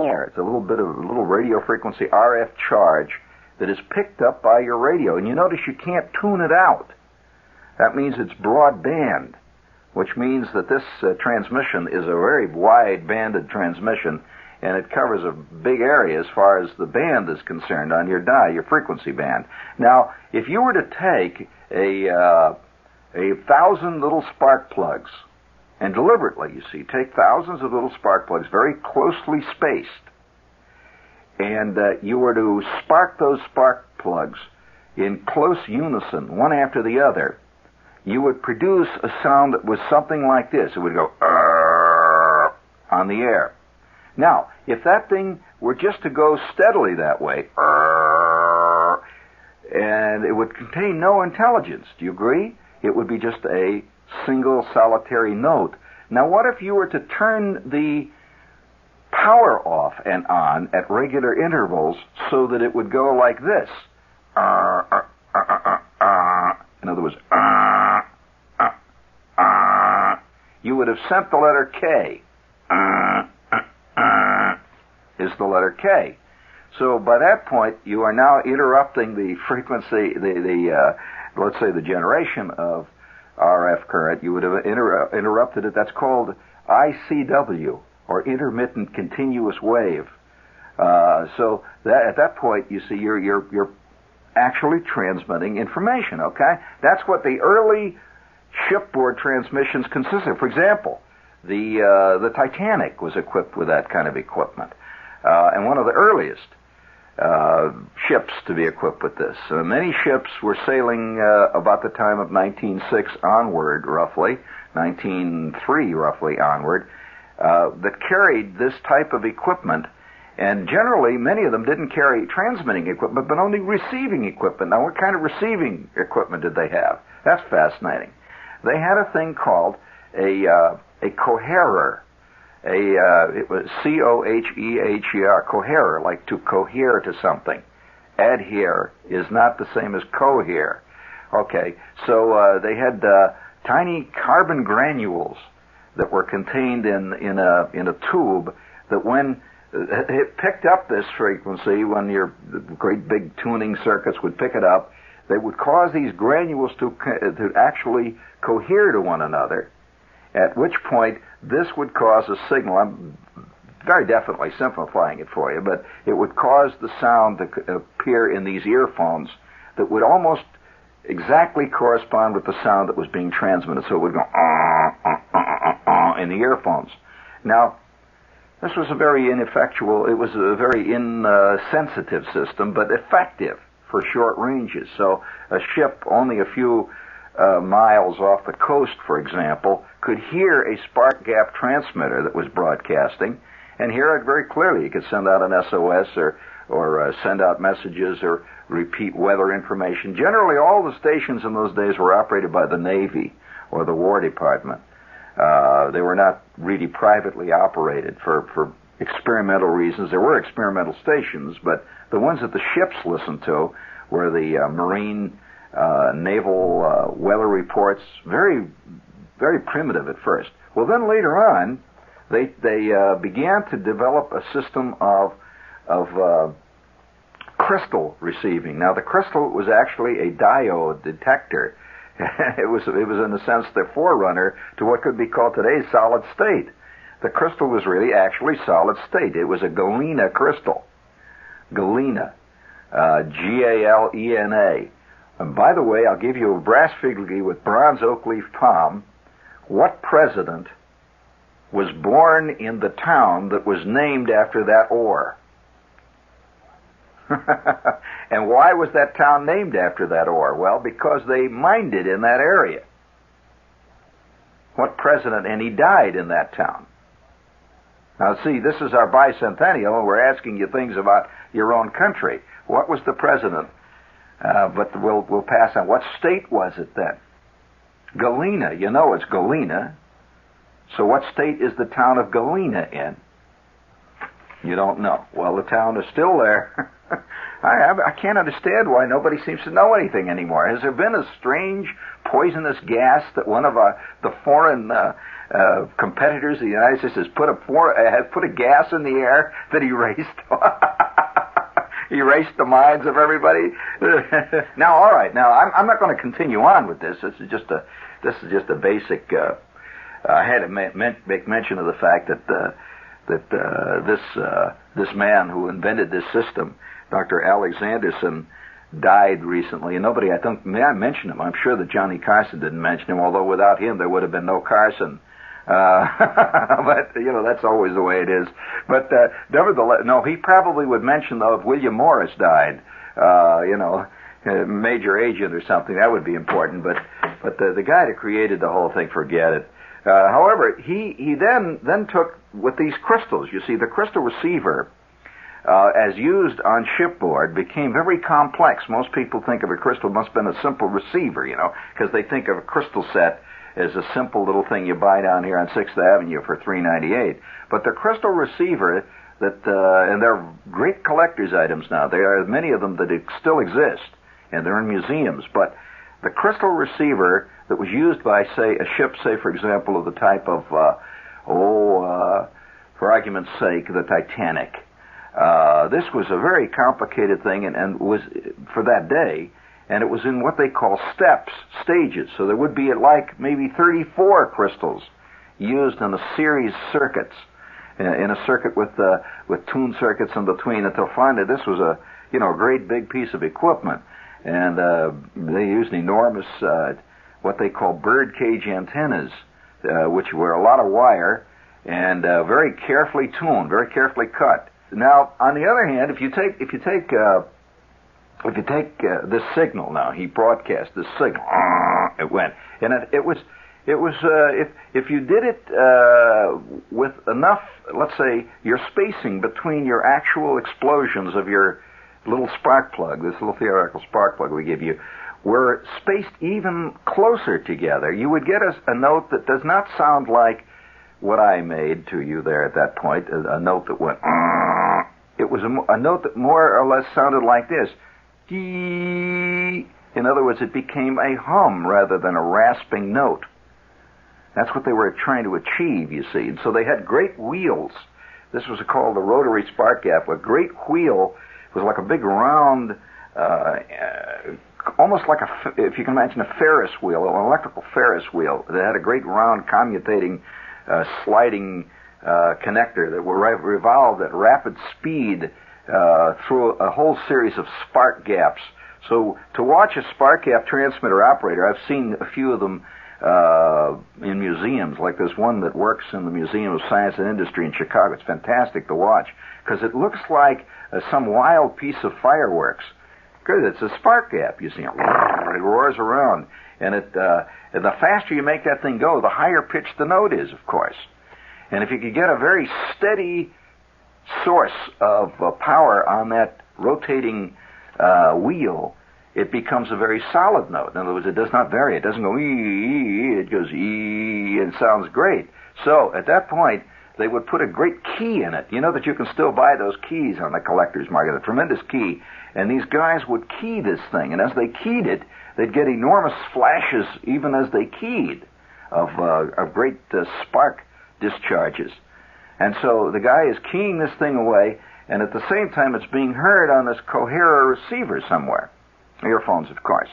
there. It's a little radio frequency RF charge that is picked up by your radio. And you notice you can't tune it out. That means it's broadband, which means that this transmission is a very wide-banded transmission, and it covers a big area as far as the band is concerned on your dial, your frequency band. Now, if you were to take a 1,000 little spark plugs, and deliberately, you see, take thousands of little spark plugs, very closely spaced, and you were to spark those spark plugs in close unison, one after the other, you would produce a sound that was something like this. It would go on the air. Now, if that thing were just to go steadily that way, and it would contain no intelligence, do you agree? It would be just a single solitary note. Now, what if you were to turn the power off and on at regular intervals so that it would go like this? In other words, you would have sent the letter K. Is the letter K. So by that point, you are now interrupting the frequency, let's say the generation of RF current. You would have interrupted it. That's called ICW, or intermittent continuous wave. So that at that point, you see, you're actually transmitting information. Okay, that's what the early shipboard transmissions consisted of. For example, the Titanic was equipped with that kind of equipment, and one of the earliest ships to be equipped with this. Many ships were sailing about the time of 1906 onward, roughly, 1903 roughly onward, that carried this type of equipment. And generally, many of them didn't carry transmitting equipment, but only receiving equipment. Now, what kind of receiving equipment did they have? That's fascinating. They had a thing called a coherer. It was C-O-H-E-H-E-R, coherer, like to cohere to something. Adhere is not the same as cohere. Okay, so they had tiny carbon granules that were contained in a tube that when it picked up this frequency, when your great big tuning circuits would pick it up, they would cause these granules to actually cohere to one another, at which point this would cause a signal. I'm very definitely simplifying it for you, but it would cause the sound to appear in these earphones that would almost exactly correspond with the sound that was being transmitted. So it would go in the earphones. Now, this was a very ineffectual, it was a very insensitive system, but effective for short ranges. So a ship only a few miles off the coast, for example, could hear a spark gap transmitter that was broadcasting and hear it very clearly. You could send out an SOS or send out messages or repeat weather information. Generally, all the stations in those days were operated by the Navy or the War Department. They were not really privately operated for experimental reasons. There were experimental stations, but the ones that the ships listened to were the Marine, naval weather reports, very, very primitive at first. Well, then later on, they began to develop a system of crystal receiving. Now, the crystal was actually a diode detector. It was in a sense the forerunner to what could be called today's solid state. The crystal was really actually solid state. It was a galena crystal. Galena, G-A-L-E-N-A. And by the way, I'll give you a brass figurine with bronze oak leaf palm. What president was born in the town that was named after that ore? And why was that town named after that ore? Well, because they mined it in that area. What president? And he died in that town. Now, see, this is our bicentennial, and we're asking you things about your own country. What was the president? But we'll pass on. What state was it then? Galena. You know it's Galena. So what state is the town of Galena in? You don't know. Well, the town is still there. I can't understand why nobody seems to know anything anymore. Has there been a strange poisonous gas that one of the foreign competitors of the United States has put a gas in the air that erased erased the minds of everybody? Now, all right. Now, I'm not going to continue on with this. This is just a basic. I had to make mention of the fact that this man who invented this system, Dr. Alexanderson, died recently, and nobody, I mentioned him. I'm sure that Johnny Carson didn't mention him, although without him there would have been no Carson. But, that's always the way it is. But, nevertheless, no, he probably would mention, though, if William Morris died, major agent or something, that would be important. But the guy that created the whole thing, forget it. However, he then took, with these crystals, you see, the crystal receiver, as used on shipboard, became very complex. Most people think of a crystal must have been a simple receiver, because they think of a crystal set as a simple little thing you buy down here on 6th Avenue for $3.98. But the crystal receiver, and they're great collector's items now. There are many of them that still exist, and they're in museums. But the crystal receiver that was used by, say, a ship, say, for example, of the type of, for argument's sake, the Titanic. This was a very complicated thing, and was for that day, and it was in what they call stages. So there would be like maybe 34 crystals used in a series of circuits, in a circuit with tuned circuits in between, until finally this was a great big piece of equipment, and they used enormous what they call bird cage antennas, which were a lot of wire and very carefully tuned, very carefully cut. Now, on the other hand, if you take this signal now, he broadcast this signal, it went, and it was if you did it with enough, let's say, your spacing between your actual explosions of your little spark plug, this little theoretical spark plug we give you, were spaced even closer together, you would get a note that does not sound like what I made to you there at that point, a note that went, it was a note that more or less sounded like this. In other words, it became a hum rather than a rasping note. That's what they were trying to achieve, you see. And so they had great wheels. This was called the rotary spark gap. A great wheel was like a big round, almost like if you can imagine a Ferris wheel, an electrical Ferris wheel that had a great round commutating, sliding connector that revolved at rapid speed through a whole series of spark gaps. So to watch a spark gap transmitter operator, I've seen a few of them in museums, like there's one that works in the Museum of Science and Industry in Chicago. It's fantastic to watch because it looks like some wild piece of fireworks. Because it's a spark gap, you see. It roars around. And the faster you make that thing go, the higher pitched the note is, of course. And if you could get a very steady source of power on that rotating wheel, it becomes a very solid note. In other words, it does not vary. It doesn't go ee, it goes ee, and sounds great. So at that point, they would put a great key in it. You know that you can still buy those keys on the collector's market, a tremendous key. And these guys would key this thing, and as they keyed it, they'd get enormous flashes even as they keyed of great spark discharges. And so the guy is keying this thing away, and at the same time it's being heard on this coherer receiver somewhere. Earphones, of course.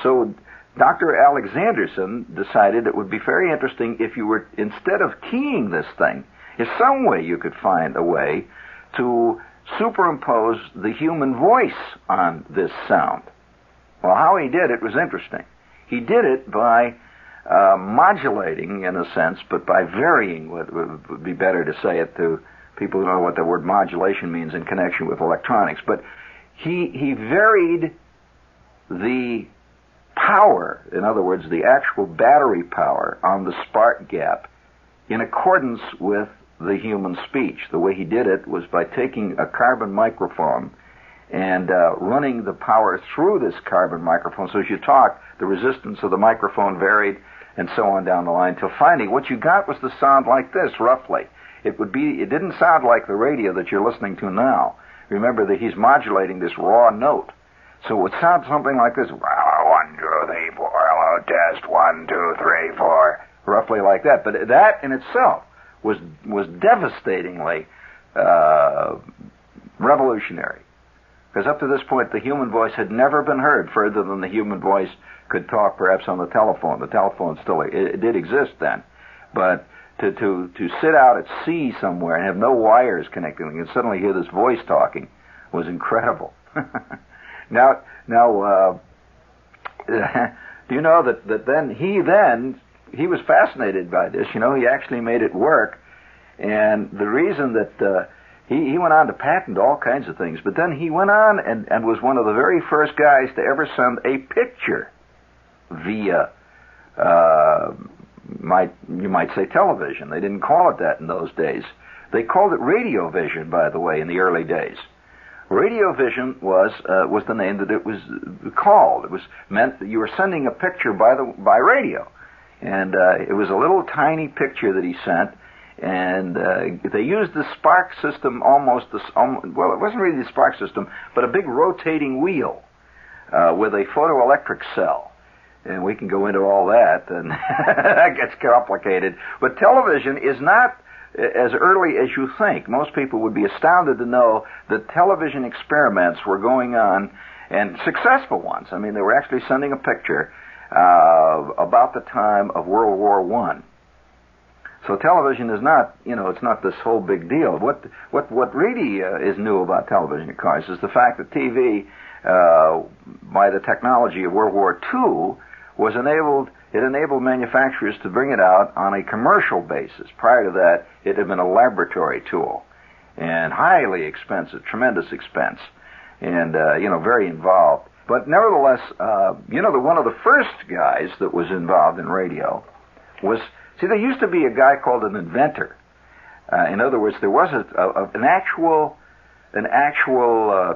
So Dr. Alexanderson decided it would be very interesting if you were, instead of keying this thing, if some way you could find a way to superimpose the human voice on this sound. Well, how he did it was interesting. He did it by modulating, in a sense, but by varying, would be better to say it to people who know what the word modulation means in connection with electronics. But he varied the power, in other words, the actual battery power on the spark gap in accordance with the human speech. The way he did it was by taking a carbon microphone and running the power through this carbon microphone. So as you talk, the resistance of the microphone varied, and so on down the line, till finally what you got was the sound like this, roughly. it didn't sound like the radio that you're listening to now. Remember that he's modulating this raw note. So it would sound something like this. 1, 2, 3, 4, hello, test, 1, 2, 3, 4. Roughly like that. But that in itself was devastatingly revolutionary. Because up to this point, the human voice had never been heard further than the human voice could talk perhaps on the telephone. The telephone still, it did exist then. But to sit out at sea somewhere and have no wires connecting and suddenly hear this voice talking was incredible. Now, do you know that then he was fascinated by this. You know, he actually made it work. And the reason that he went on to patent all kinds of things, but then he went on and was one of the very first guys to ever send a picture via, you might say television. They didn't call it that in those days. They called it radio vision, by the way, in the early days. Radio vision was the name that it was called. It was meant that you were sending a picture by radio, and it was a little tiny picture that he sent. And they used the spark system well, it wasn't really the spark system, but a big rotating wheel with a photoelectric cell. And we can go into all that, and that gets complicated. But television is not as early as you think. Most people would be astounded to know that television experiments were going on, and successful ones. I mean, they were actually sending a picture about the time of World War I. So television is not, it's not this whole big deal. What really is new about television, of course, is the fact that TV, by the technology of World War II, it enabled manufacturers to bring it out on a commercial basis. Prior to that, it had been a laboratory tool, and highly expensive, tremendous expense, and very involved. But nevertheless, one of the first guys that was involved in radio was. See, there used to be a guy called an inventor. In other words, there was an actual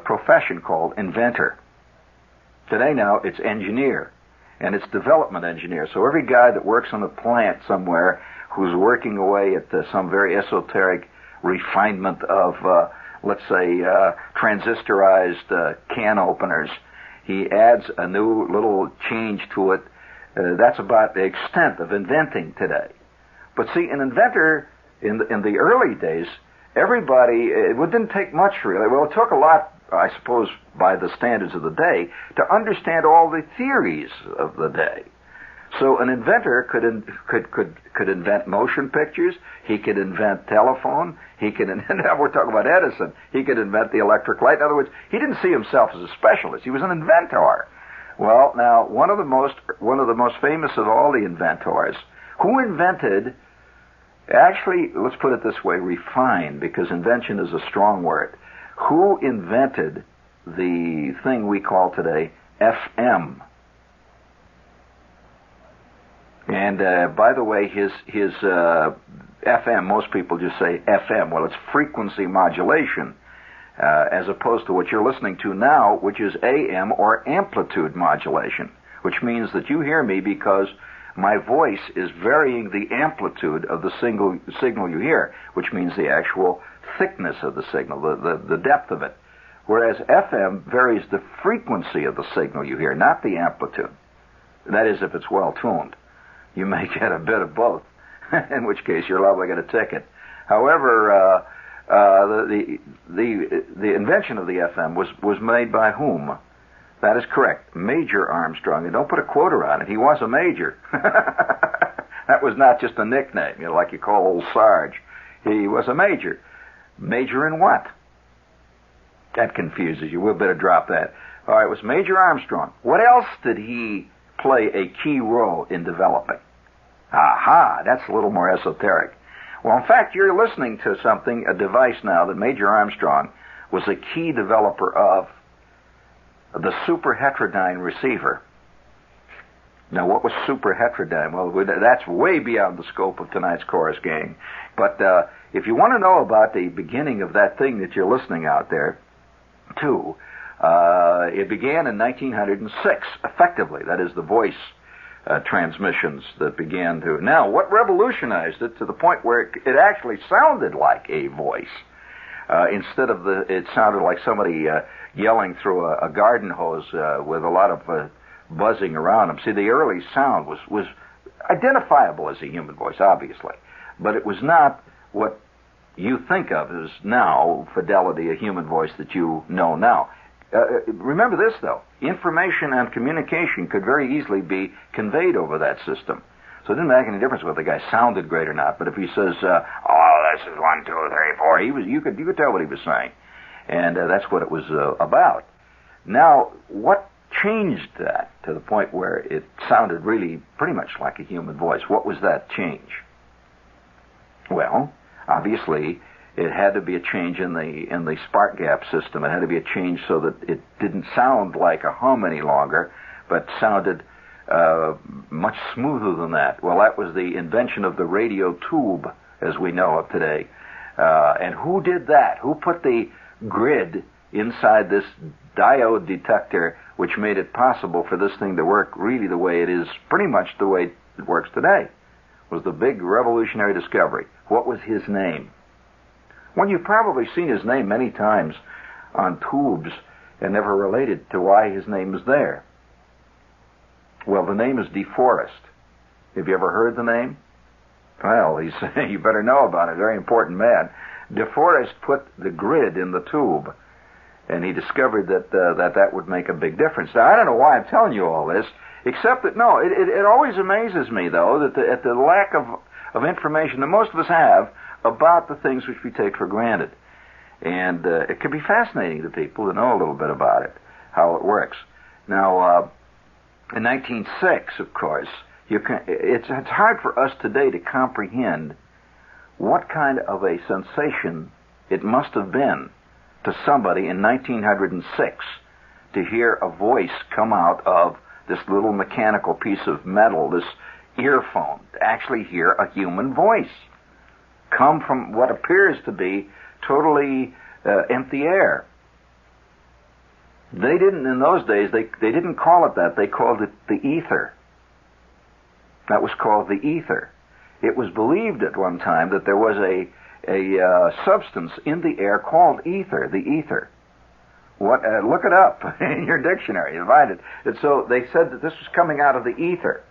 profession called inventor. Today now, it's engineer, and it's development engineer. So every guy that works on a plant somewhere who's working away at some very esoteric refinement of, let's say, transistorized can openers, he adds a new little change to it. That's about the extent of inventing today. But see, an inventor in the early days, everybody, it didn't take much really. Well, it took a lot, I suppose, by the standards of the day, to understand all the theories of the day. So an inventor could invent motion pictures. He could invent telephone. Now we're talking about Edison. He could invent the electric light. In other words, he didn't see himself as a specialist. He was an inventor. Well, now, one of the most famous of all the inventors, who invented, actually, let's put it this way, refined, because invention is a strong word. Who invented the thing we call today FM? And by the way, his FM, most people just say FM. Well, it's frequency modulation. As opposed to what you're listening to now, which is AM, or amplitude modulation, which means that you hear me because my voice is varying the amplitude of the signal you hear, which means the actual thickness of the signal, the depth of it. Whereas FM varies the frequency of the signal you hear, not the amplitude. That is, if it's well tuned. You may get a bit of both, in which case you're liable to get a ticket. However, the invention of the FM was made by whom? That is correct, Major Armstrong. And don't put a quota on it. He was a major. That was not just a nickname, like you call old Sarge. He was a major. Major in what? That confuses you. We'll better drop that. All right, it was Major Armstrong. What else did he play a key role in developing? Aha, that's a little more esoteric. Well, in fact, you're listening to a device now that Major Armstrong was a key developer of, the superheterodyne receiver. Now, what was superheterodyne? Well, that's way beyond the scope of tonight's chorus, gang. But if you want to know about the beginning of that thing that you're listening out there, too, it began in 1906, effectively. That is, the voice transmissions that began to... Now, what revolutionized it to the point where it actually sounded like a voice? Instead of it sounded like somebody yelling through a garden hose with a lot of buzzing around them. See, the early sound was identifiable as a human voice, obviously, but it was not what you think of as now fidelity, a human voice that you know now. Remember this, though. Information and communication could very easily be conveyed over that system. So it didn't make any difference whether the guy sounded great or not. But if he says, "Oh, this is 1, 2, 3, 4," you could tell what he was saying, and that's what it was about. Now, what changed that to the point where it sounded really pretty much like a human voice? What was that change? Well, obviously, it had to be a change in the spark gap system. It had to be a change so that it didn't sound like a hum any longer, but sounded much smoother than that. Well, that was the invention of the radio tube, as we know it today. And who did that? Who put the grid inside this diode detector, which made it possible for this thing to work really the way it is, pretty much the way it works today? It was the big revolutionary discovery. What was his name? Well, you've probably seen his name many times on tubes and never related to why his name is there. Well, the name is DeForest. Have you ever heard the name? Well, you better know about it. Very important man. DeForest put the grid in the tube, and he discovered that would make a big difference. Now, I don't know why I'm telling you all this, except that, no, it always amazes me, though, that at the lack of information that most of us have about the things which we take for granted. And it can be fascinating to people to know a little bit about it, how it works. Now, in 1906, of course, it's hard for us today to comprehend what kind of a sensation it must have been to somebody in 1906 to hear a voice come out of this little mechanical piece of metal, this earphone, to actually hear a human voice come from what appears to be totally empty air. They didn't, in those days, they didn't call it that. They called it the ether. That was called the ether. It was believed at one time that there was a substance in the air called ether, the ether. What? Look it up in your dictionary. You'll find it. And so they said that this was coming out of the ether.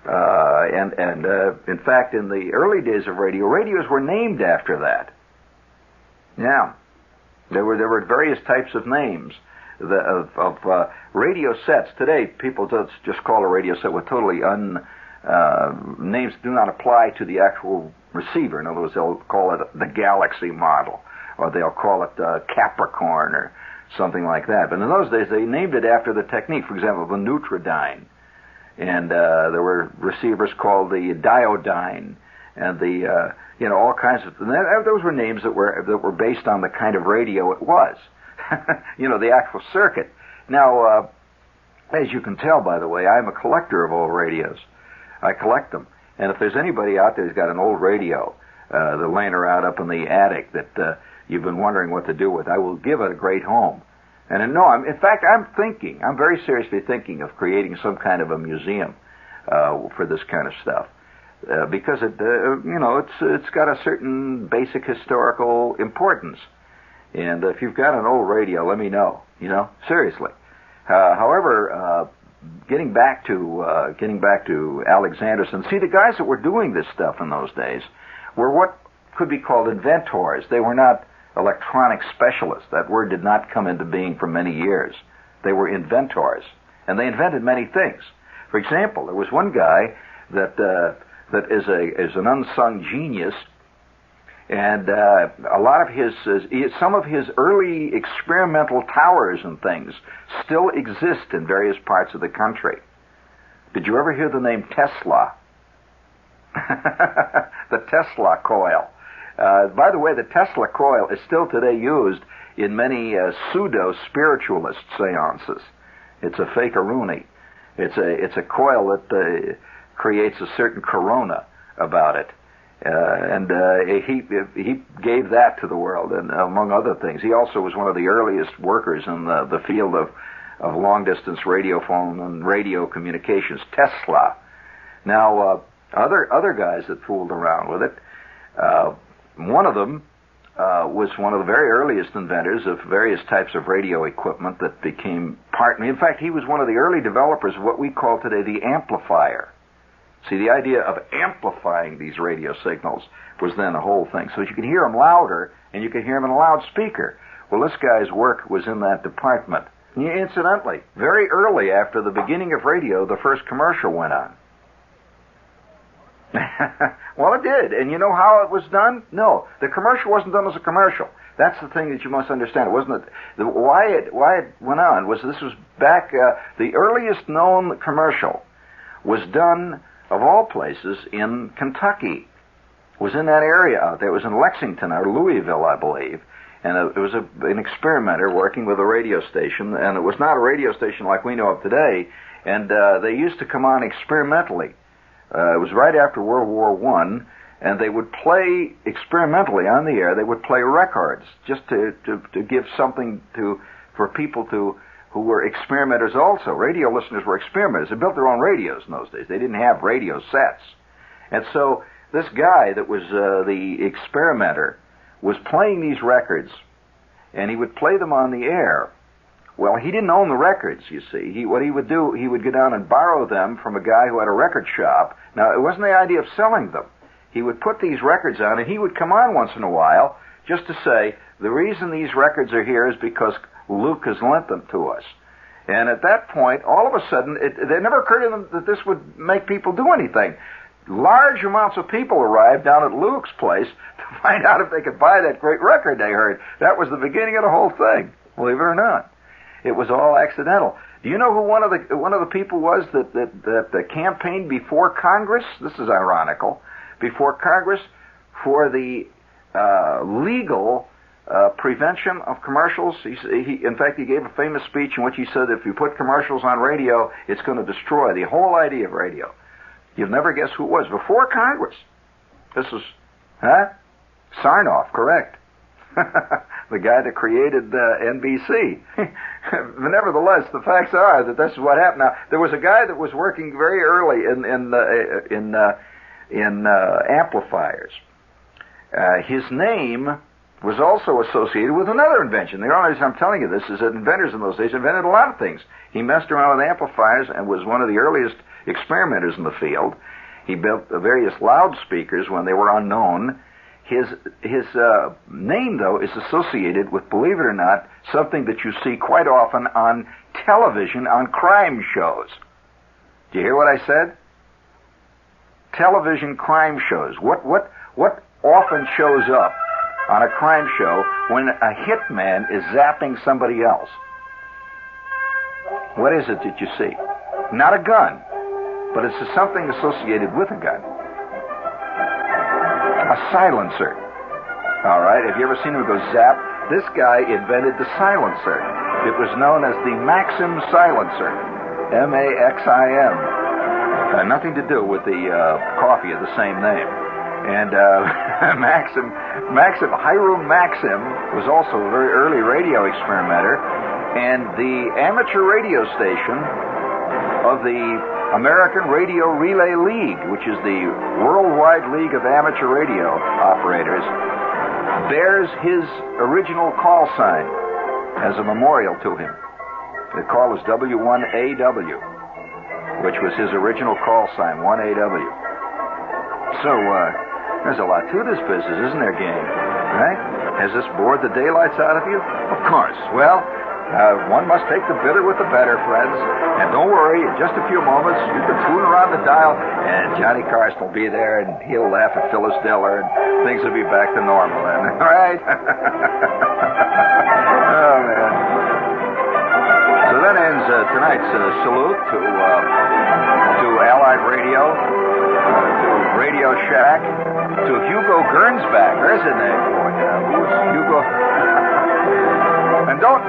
In fact, in the early days of radios were named after that. Now, there were various types of names of radio sets. Today, people just call a radio set with totally names do not apply to the actual receiver. In other words, they'll call it the Galaxy model, or they'll call it Capricorn, or something like that. But in those days, they named it after the technique. For example, the Nutridyne. And there were receivers called the Diodyne, and the all kinds of. Those were names that were based on the kind of radio it was, the actual circuit. Now, as you can tell, by the way, I'm a collector of old radios. I collect them, and if there's anybody out there who's got an old radio that's laying around up in the attic that you've been wondering what to do with, I will give it a great home. And no, in fact, I'm very seriously thinking of creating some kind of a museum for this kind of stuff, because it's got a certain basic historical importance. And if you've got an old radio, let me know. Seriously. However, getting back to Alexanderson, see, the guys that were doing this stuff in those days were what could be called inventors. They were not electronic specialists. That word did not come into being for many years. They were inventors, and they invented many things. For example, there was one guy that is an unsung genius, and a lot of some of his early experimental towers and things still exist in various parts of the country. Did you ever hear the name Tesla? The Tesla coil. By the way, the Tesla coil is still today used in many pseudo-spiritualist seances. It's a fake-a-rooney. It's a coil that creates a certain corona about it. He gave that to the world, and among other things. He also was one of the earliest workers in the field of long-distance radio phone and radio communications, Tesla. Now, other guys that fooled around with it, one of them was one of the very earliest inventors of various types of radio equipment that became in fact, he was one of the early developers of what we call today the amplifier. See, the idea of amplifying these radio signals was then a whole thing. So you could hear them louder, and you could hear them in a loudspeaker. Well, this guy's work was in that department. Incidentally, very early after the beginning of radio, the first commercial went on. Well, it did. And you know how it was done? No, the commercial wasn't done as a commercial. That's the thing that you must understand. It wasn't why it went on was this was back the earliest known commercial was done of all places in Kentucky. It was in that area out there. It was in Lexington or Louisville, I believe. And it was an experimenter working with a radio station, and it was not a radio station like we know of today. And they used to come on experimentally. It was right after World War I, and they would play experimentally on the air. They would play records just to give something for people who were experimenters also. Radio listeners were experimenters. They built their own radios in those days. They didn't have radio sets. And so this guy that was the experimenter was playing these records, and he would play them on the air. Well, he didn't own the records, you see. What he would do, he would go down and borrow them from a guy who had a record shop. Now, it wasn't the idea of selling them. He would put these records on, and he would come on once in a while just to say, the reason these records are here is because Luke has lent them to us. And at that point, all of a sudden, it never occurred to them that this would make people do anything. Large amounts of people arrived down at Luke's place to find out if they could buy that great record they heard. That was the beginning of the whole thing, believe it or not. It was all accidental. Do you know who one of the people was that campaigned before Congress? This is ironical. Before Congress for the legal prevention of commercials. In fact, he gave a famous speech in which he said if you put commercials on radio, it's going to destroy the whole idea of radio. You'll never guess who it was. Before Congress. This was, Sarnoff, correct. The guy that created NBC. But nevertheless, the facts are that this is what happened. Now, there was a guy that was working very early in amplifiers. His name was also associated with another invention. The only reason I'm telling you this is that inventors in those days invented a lot of things. He messed around with amplifiers and was one of the earliest experimenters in the field. He built various loudspeakers when they were unknown. His name, though, is associated with, believe it or not, something that you see quite often on television on crime shows. Do you hear what I said? Television crime shows. What often shows up on a crime show when a hitman is zapping somebody else? What is it that you see? Not a gun, but it's something associated with a gun. A silencer. All right, have you ever seen him go zap? This guy invented the silencer. It was known as the Maxim silencer. M-A-X-I-M. Nothing to do with the coffee of the same name. And Hiram Maxim was also a very early radio experimenter, and the amateur radio station of the American Radio Relay League, which is the worldwide league of amateur radio operators, bears his original call sign as a memorial to him. The call is W1AW, which was his original call sign, 1AW. So, there's a lot to this business, isn't there, gang? Right? Has this bored the daylights out of you? Of course. Well, one must take the bitter with the better, friends. And don't worry, in just a few moments, you can tune around the dial, and Johnny Carson will be there, and he'll laugh at Phyllis Diller, and things will be back to normal then. All right? Oh, man. So that ends tonight's salute to Allied Radio, to Radio Shack, to Hugo Gernsback. There's a name for you. Who's Hugo? And don't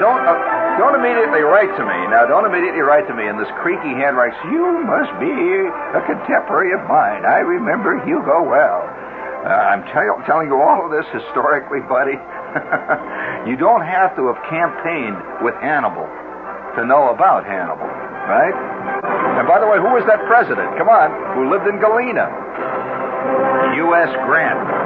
immediately write to me. Now, don't immediately write to me in this creaky handwriting. You must be a contemporary of mine. I remember Hugo well. I'm telling you all of this historically, buddy. You don't have to have campaigned with Hannibal to know about Hannibal, right? And by the way, who was that president? Come on, who lived in Galena? U.S. Grant.